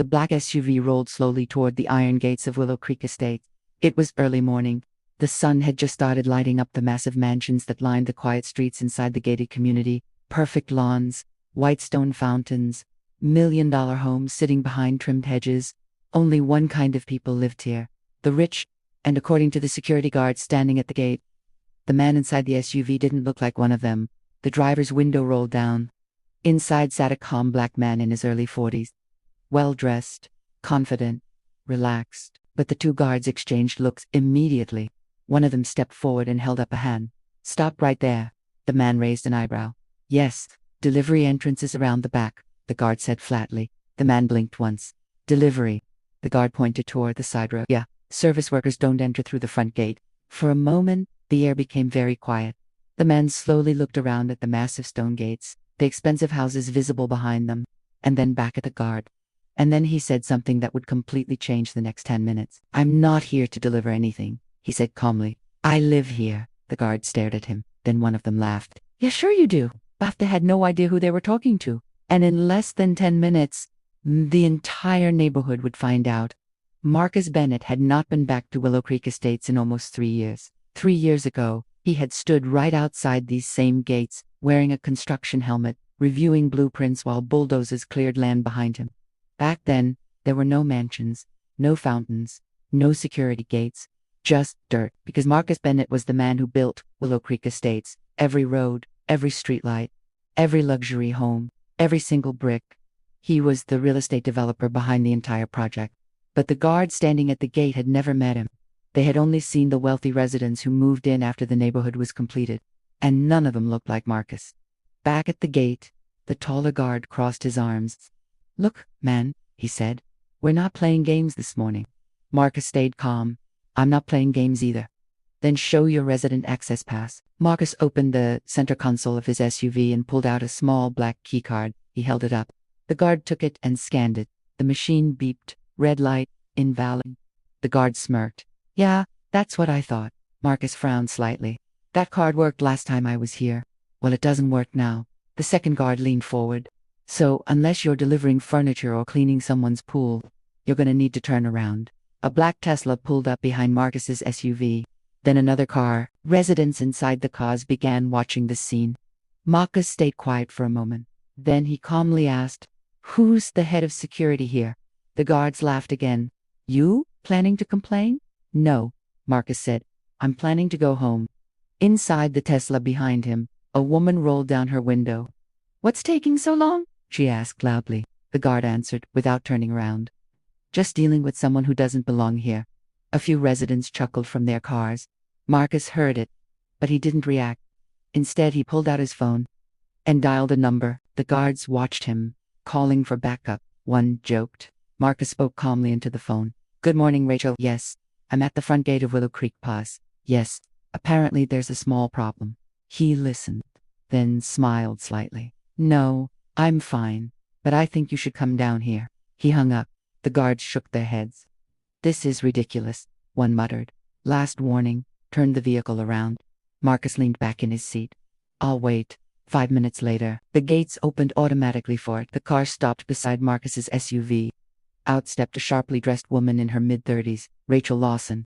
The black SUV rolled slowly toward the iron gates of Willow Creek Estate. It was early morning. The sun had just started lighting up the massive mansions that lined the quiet streets inside the gated community. Perfect lawns, white stone fountains, million-dollar homes sitting behind trimmed hedges. Only one kind of people lived here, the rich, and according to the security guard standing at the gate, the man inside the SUV didn't look like one of them. The driver's window rolled down. Inside sat a calm black man in his early 40s. Well-dressed, confident, relaxed. But the two guards exchanged looks immediately. One of them stepped forward and held up a hand. "Stop right there." The man raised an eyebrow. "Yes, delivery entrance is around the back," the guard said flatly. The man blinked once. "Delivery." The guard pointed toward the side road. "Yeah, service workers don't enter through the front gate." For a moment, the air became very quiet. The man slowly looked around at the massive stone gates, the expensive houses visible behind them, and then back at the guard. And then he said something that would completely change the next 10 minutes. "I'm not here to deliver anything," he said calmly. "I live here." The guard stared at him. Then one of them laughed. "Yeah, sure you do." Bafta had no idea who they were talking to. And in less than 10 minutes, the entire neighborhood would find out. Marcus Bennett had not been back to Willow Creek Estates in almost 3 years. 3 years ago, he had stood right outside these same gates, wearing a construction helmet, reviewing blueprints while bulldozers cleared land behind him. Back then, there were no mansions, no fountains, no security gates, just dirt, because Marcus Bennett was the man who built Willow Creek Estates. Every road, every streetlight, every luxury home, every single brick. He was the real estate developer behind the entire project. But the guard standing at the gate had never met him. They had only seen the wealthy residents who moved in after the neighborhood was completed, and none of them looked like Marcus. Back at the gate, the taller guard crossed his arms. "Look, man," he said, "we're not playing games this morning." Marcus stayed calm. "I'm not playing games either." "Then show your resident access pass." Marcus opened the center console of his SUV and pulled out a small black keycard. He held it up. The guard took it and scanned it. The machine beeped. "Red light, invalid." The guard smirked. "Yeah, that's what I thought." Marcus frowned slightly. "That card worked last time I was here." "Well, it doesn't work now." The second guard leaned forward. "So, unless you're delivering furniture or cleaning someone's pool, you're going to need to turn around." A black Tesla pulled up behind Marcus's SUV. Then another car. Residents inside the cars began watching the scene. Marcus stayed quiet for a moment. Then he calmly asked, "Who's the head of security here?" The guards laughed again. "You? Planning to complain?" "No," Marcus said. "I'm planning to go home." Inside the Tesla behind him, a woman rolled down her window. "What's taking so long?" she asked loudly. The guard answered, without turning around. "Just dealing with someone who doesn't belong here." A few residents chuckled from their cars. Marcus heard it, but he didn't react. Instead, he pulled out his phone and dialed a number. The guards watched him, calling for backup. One joked. Marcus spoke calmly into the phone. "Good morning, Rachel." "Yes." "I'm at the front gate of Willow Creek Pass." "Yes." "Apparently there's a small problem." He listened, then smiled slightly. "No, I'm fine, but I think you should come down here." He hung up. The guards shook their heads. "This is ridiculous," one muttered. "Last warning." Turned the vehicle around. Marcus leaned back in his seat. "I'll wait." 5 minutes later, the gates opened automatically for it. The car stopped beside Marcus's SUV. Out stepped a sharply dressed woman in her mid-30s, Rachel Lawson,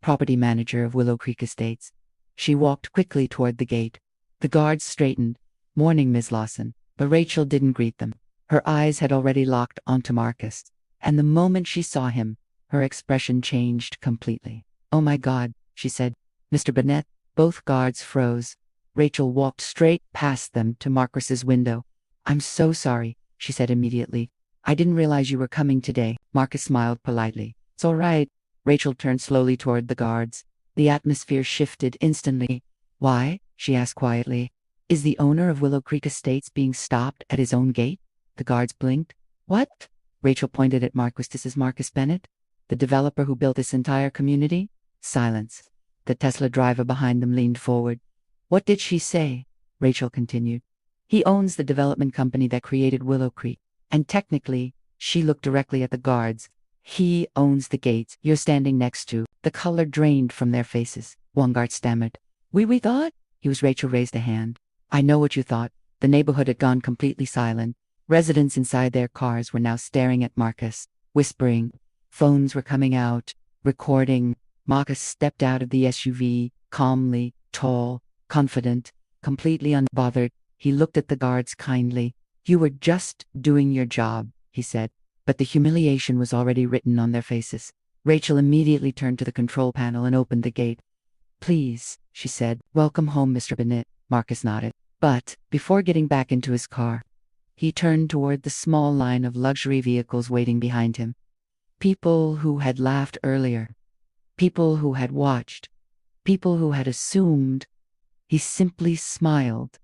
property manager of Willow Creek Estates. She walked quickly toward the gate. The guards straightened. "Morning, Ms. Lawson." But Rachel didn't greet them. Her eyes had already locked onto Marcus. And the moment she saw him, her expression changed completely. "Oh my God," she said. "Mr. Bennett." Both guards froze. Rachel walked straight past them to Marcus's window. "I'm so sorry," she said immediately. "I didn't realize you were coming today." Marcus smiled politely. "It's all right." Rachel turned slowly toward the guards. The atmosphere shifted instantly. "Why?" she asked quietly. "Is the owner of Willow Creek Estates being stopped at his own gate?" The guards blinked. "What?" Rachel pointed at Marcus. "This is Marcus Bennett, the developer who built this entire community." Silence. The Tesla driver behind them leaned forward. "What did she say?" Rachel continued. "He owns the development company that created Willow Creek. And technically," she looked directly at the guards, "he owns the gates you're standing next to." The color drained from their faces. One guard stammered. We thought?" Rachel raised a hand. "I know what you thought." The neighborhood had gone completely silent. Residents inside their cars were now staring at Marcus, whispering. Phones were coming out, recording. Marcus stepped out of the SUV, calmly, tall, confident, completely unbothered. He looked at the guards kindly. "You were just doing your job," he said. But the humiliation was already written on their faces. Rachel immediately turned to the control panel and opened the gate. "Please," she said. "Welcome home, Mr. Bennett." Marcus nodded. But, before getting back into his car, he turned toward the small line of luxury vehicles waiting behind him. People who had laughed earlier. People who had watched. People who had assumed. He simply smiled,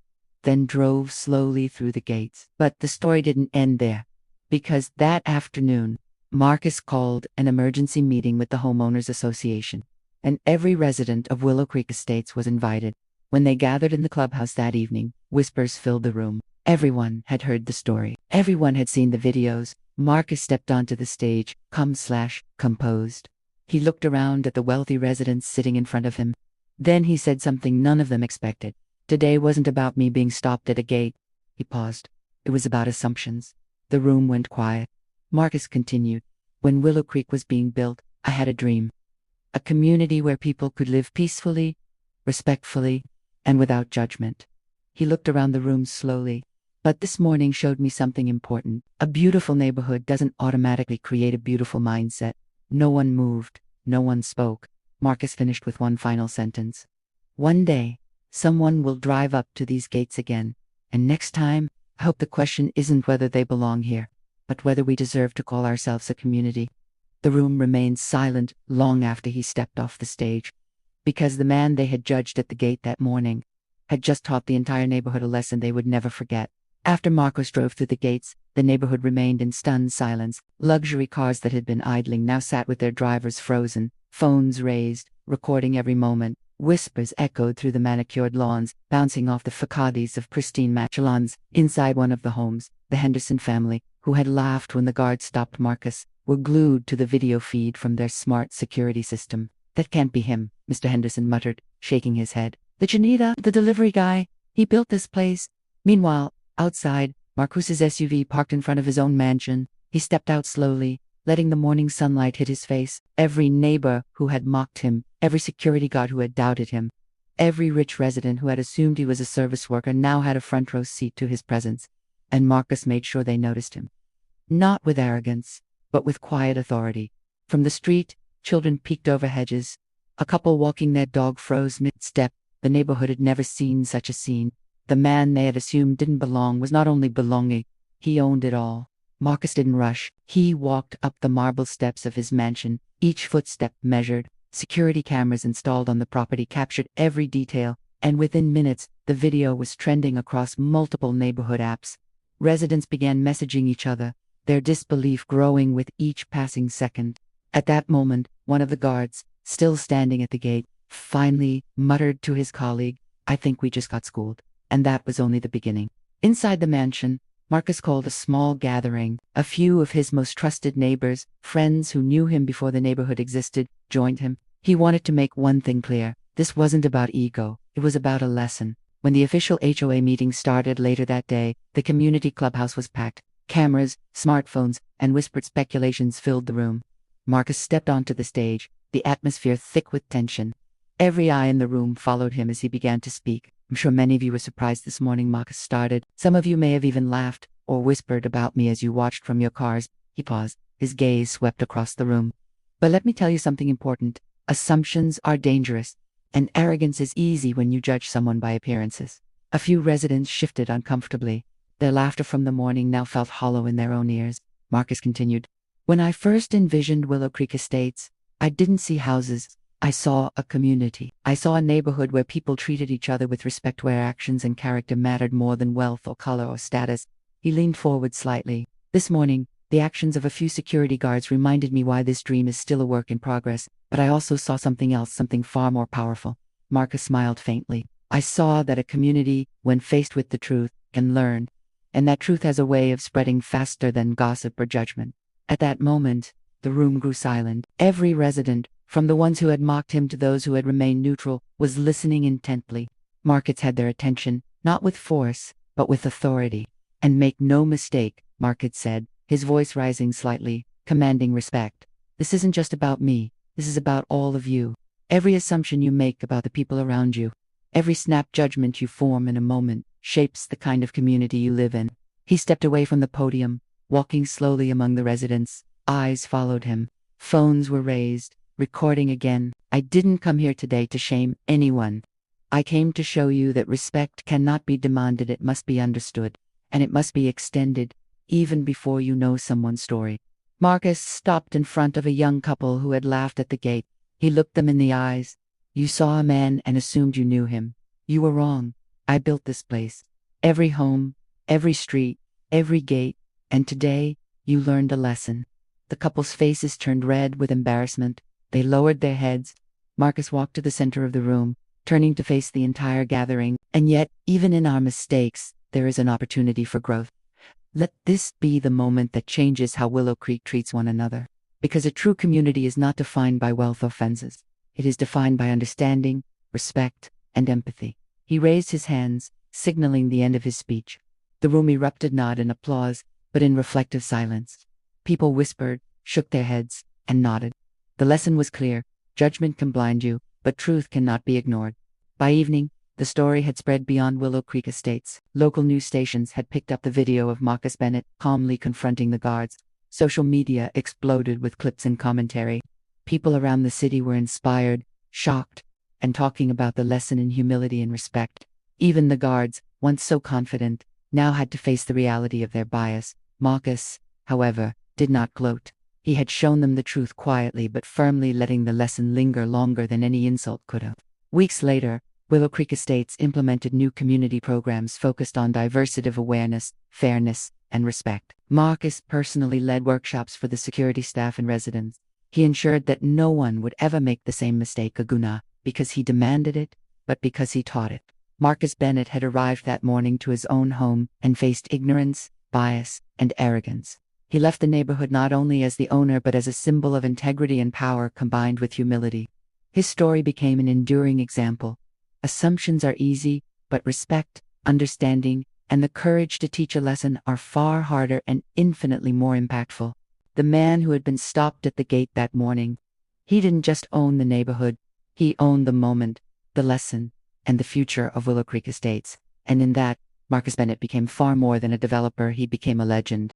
then drove slowly through the gates. But the story didn't end there, because that afternoon, Marcus called an emergency meeting with the Homeowners Association, and every resident of Willow Creek Estates was invited. When they gathered in the clubhouse that evening, whispers filled the room. Everyone had heard the story. Everyone had seen the videos. Marcus stepped onto the stage, composed. He looked around at the wealthy residents sitting in front of him. Then he said something none of them expected. "Today wasn't about me being stopped at a gate." He paused. "It was about assumptions." The room went quiet. Marcus continued. "When Willow Creek was being built, I had a dream. A community where people could live peacefully, respectfully, and without judgment." He looked around the room slowly. "But this morning showed me something important. A beautiful neighborhood doesn't automatically create a beautiful mindset." No one moved. No one spoke. Marcus finished with one final sentence. "One day, someone will drive up to these gates again. And next time, I hope the question isn't whether they belong here, but whether we deserve to call ourselves a community." The room remained silent long after he stepped off the stage, because the man they had judged at the gate that morning had just taught the entire neighborhood a lesson they would never forget. After Marcus drove through the gates, the neighborhood remained in stunned silence. Luxury cars that had been idling now sat with their drivers frozen, phones raised, recording every moment. Whispers echoed through the manicured lawns, bouncing off the facades of pristine machelons. Inside one of the homes, the Henderson family, who had laughed when the guards stopped Marcus, were glued to the video feed from their smart security system. "That can't be him," Mr. Henderson muttered, shaking his head. "The Janita, the delivery guy, he built this place." Meanwhile, outside, Marcus's SUV parked in front of his own mansion. He stepped out slowly, letting the morning sunlight hit his face. Every neighbor who had mocked him, every security guard who had doubted him, every rich resident who had assumed he was a service worker now had a front row seat to his presence. And Marcus made sure they noticed him. Not with arrogance, but with quiet authority. From the street, children peeked over hedges. A couple walking their dog froze mid-step. The neighborhood had never seen such a scene. The man they had assumed didn't belong was not only belonging, he owned it all. Marcus didn't rush. He walked up the marble steps of his mansion, each footstep measured. Security cameras installed on the property captured every detail, and within minutes, the video was trending across multiple neighborhood apps. Residents began messaging each other, their disbelief growing with each passing second. At that moment, one of the guards, still standing at the gate, finally muttered to his colleague, "I think we just got schooled." And that was only the beginning. Inside the mansion, Marcus called a small gathering. A few of his most trusted neighbors, friends who knew him before the neighborhood existed, joined him. He wanted to make one thing clear. This wasn't about ego. It was about a lesson. When the official HOA meeting started later that day, the community clubhouse was packed. Cameras, smartphones, and whispered speculations filled the room. Marcus stepped onto the stage, the atmosphere thick with tension. Every eye in the room followed him as he began to speak. "I'm sure many of you were surprised this morning," Marcus started. "Some of you may have even laughed or whispered about me as you watched from your cars." He paused. His gaze swept across the room. "But let me tell you something important. Assumptions are dangerous, and arrogance is easy when you judge someone by appearances." A few residents shifted uncomfortably. Their laughter from the morning now felt hollow in their own ears. Marcus continued. "When I first envisioned Willow Creek Estates, I didn't see houses. I saw a community. I saw a neighborhood where people treated each other with respect, where actions and character mattered more than wealth or color or status." He leaned forward slightly. "This morning, the actions of a few security guards reminded me why this dream is still a work in progress, but I also saw something else, something far more powerful." Marcus smiled faintly. "I saw that a community, when faced with the truth, can learn, and that truth has a way of spreading faster than gossip or judgment." At that moment, the room grew silent. Every resident, from the ones who had mocked him to those who had remained neutral, was listening intently. Marcus had their attention, not with force, but with authority. And make no mistake, Marcus said, his voice rising slightly, commanding respect. This isn't just about me, this is about all of you. Every assumption you make about the people around you, every snap judgment you form in a moment, shapes the kind of community you live in. He stepped away from the podium, walking slowly among the residents. Eyes followed him. Phones were raised, recording again. I didn't come here today to shame anyone. I came to show you that respect cannot be demanded, it must be understood, and it must be extended, even before you know someone's story. Marcus stopped in front of a young couple who had laughed at the gate. He looked them in the eyes. You saw a man and assumed you knew him. You were wrong. I built this place. Every home, every street, every gate, and today, you learned a lesson. The couple's faces turned red with embarrassment. They lowered their heads. Marcus walked to the center of the room, turning to face the entire gathering. And yet, even in our mistakes, there is an opportunity for growth. Let this be the moment that changes how Willow Creek treats one another. Because a true community is not defined by wealth or fences. It is defined by understanding, respect, and empathy. He raised his hands, signaling the end of his speech. The room erupted not in applause, but in reflective silence. People whispered, shook their heads, and nodded. The lesson was clear. Judgment can blind you, but truth cannot be ignored. By evening, the story had spread beyond Willow Creek Estates. Local news stations had picked up the video of Marcus Bennett calmly confronting the guards. Social media exploded with clips and commentary. People around the city were inspired, shocked, and talking about the lesson in humility and respect. Even the guards, once so confident, now had to face the reality of their bias. Marcus, however, did not gloat. He had shown them the truth quietly but firmly, letting the lesson linger longer than any insult could have. Weeks later, Willow Creek Estates implemented new community programs focused on diversity of awareness, fairness, and respect. Marcus personally led workshops for the security staff and residents. He ensured that no one would ever make the same mistake, Aguna, because he demanded it, but because he taught it. Marcus Bennett had arrived that morning to his own home and faced ignorance, bias, and arrogance. He left the neighborhood not only as the owner but as a symbol of integrity and power combined with humility. His story became an enduring example. Assumptions are easy, but respect, understanding, and the courage to teach a lesson are far harder and infinitely more impactful. The man who had been stopped at the gate that morning, he didn't just own the neighborhood, he owned the moment, the lesson, and the future of Willow Creek Estates. And in that, Marcus Bennett became far more than a developer, he became a legend.